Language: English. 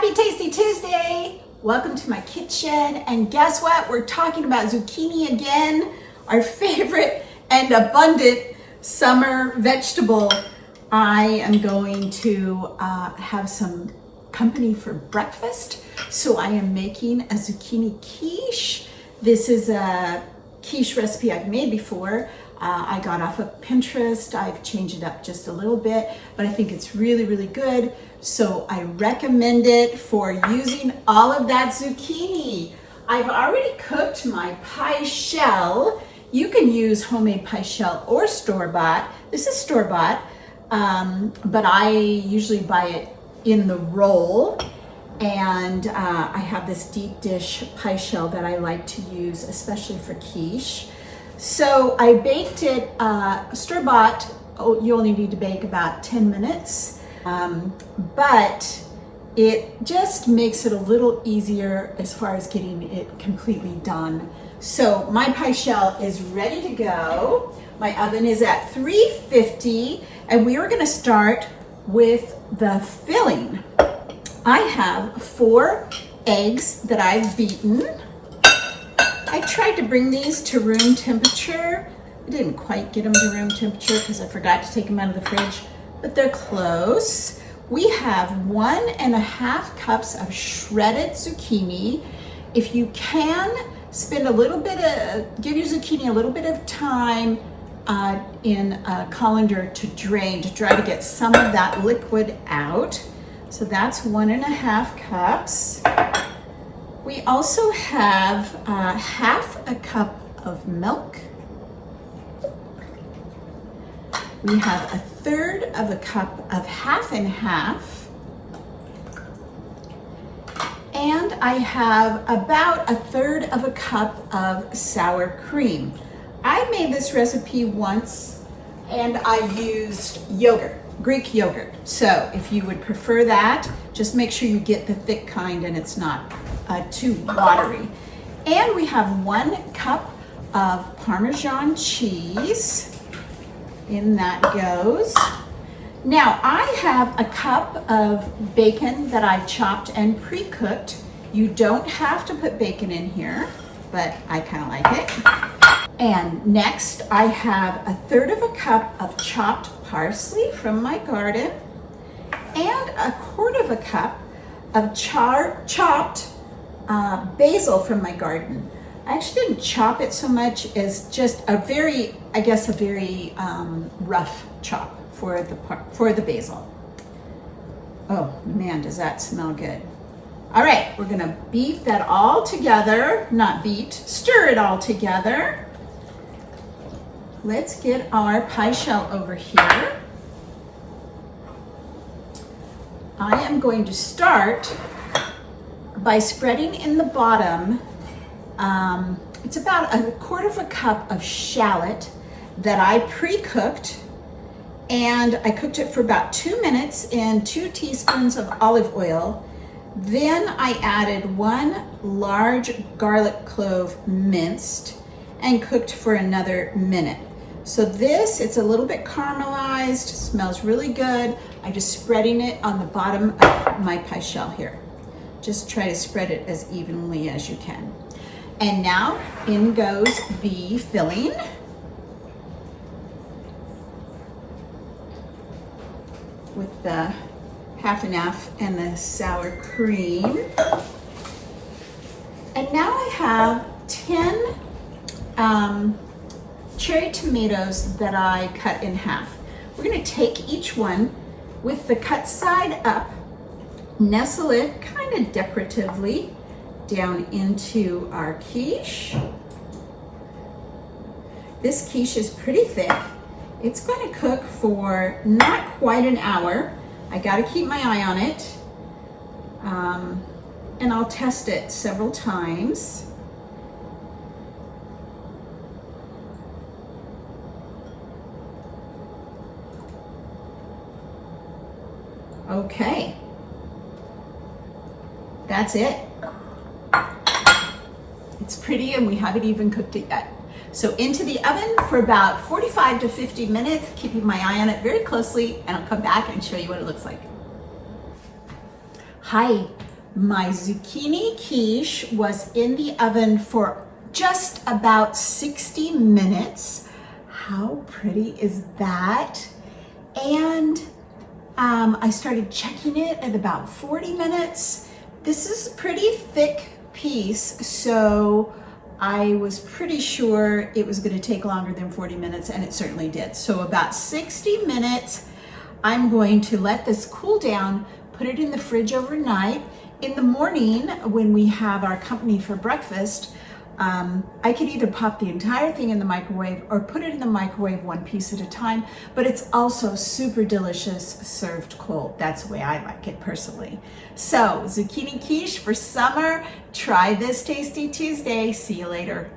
Happy Tasty Tuesday! Welcome to my kitchen, and guess what? We're talking about zucchini again, our favorite and abundant summer vegetable. I am going to have some company for breakfast, so I am making a zucchini quiche. This is a quiche recipe I've made before. I got off of Pinterest. I've changed it up just a little bit, but I think it's really, really good. So I recommend it for using all of that zucchini. I've already cooked my pie shell. You can use homemade pie shell or store-bought. This is store-bought, but I usually buy it in the roll. And I have this deep dish pie shell that I like to use, especially for quiche. So I baked it store-bought. Oh, you only need to bake about 10 minutes, but it just makes it a little easier as far as getting it completely done. So my pie shell is ready to go. My oven is at 350, and we are going to start with the filling. I have 4 eggs that I've beaten. I tried to bring these to room temperature. I didn't quite get them to room temperature because I forgot to take them out of the fridge, but they're close. We have 1.5 cups of shredded zucchini. If you can, spend a little bit of, give your zucchini a little bit of time in a colander to drain, to try to get some of that liquid out. So that's 1.5 cups. We also have 1/2 cup of milk. We have 1/3 cup of 1/2 and 1/2. And I have about 1/3 cup of sour cream. I made this recipe once and I used yogurt, Greek yogurt. So if you would prefer that, just make sure you get the thick kind and it's not too watery. And we have 1 cup of Parmesan cheese. In that goes. Now I have a cup of bacon that I've chopped and pre-cooked. You don't have to put bacon in here, but I kind of like it. And next I have 1/3 cup of chopped parsley from my garden and 1/4 cup of chopped basil from my garden. I actually didn't chop it so much as just a very, I guess, a very rough chop for the basil. Oh man, does that smell good. All right, we're gonna beat that all together, stir it all together. Let's get our pie shell over here. I am going to start by spreading in the bottom. It's about 1/4 cup of shallot that I pre-cooked, and I cooked it for about 2 minutes in 2 teaspoons of olive oil. Then I added 1 large garlic clove minced and cooked for another minute. So this, it's a little bit caramelized, smells really good. I'm just spreading it on the bottom of my pie shell here. Just try to spread it as evenly as you can. And now in goes the filling. With the 1/2 and 1/2 and the sour cream. And now I have 10 cherry tomatoes that I cut in half. We're gonna take each one with the cut side up, nestle it kind of decoratively down into our quiche. This quiche is pretty thick. It's going to cook for not quite an hour. I got to keep my eye on it, and I'll test it several times. Okay, that's it. It's pretty, and we haven't even cooked it yet. So into the oven for about 45 to 50 minutes, keeping my eye on it very closely, and I'll come back and show you what it looks like. Hi, My zucchini quiche was in the oven for just about 60 minutes. How pretty is that? And I started checking it at about 40 minutes. This is a pretty thick piece, so I was pretty sure it was going to take longer than 40 minutes, and it certainly did. So about 60 minutes, I'm going to let this cool down, put it in the fridge overnight. In the morning, when we have our company for breakfast, I could either pop the entire thing in the microwave or put it in the microwave one piece at a time, but it's also super delicious served cold. That's the way I like it personally. So, zucchini quiche for summer. Try this Tasty Tuesday. See you later.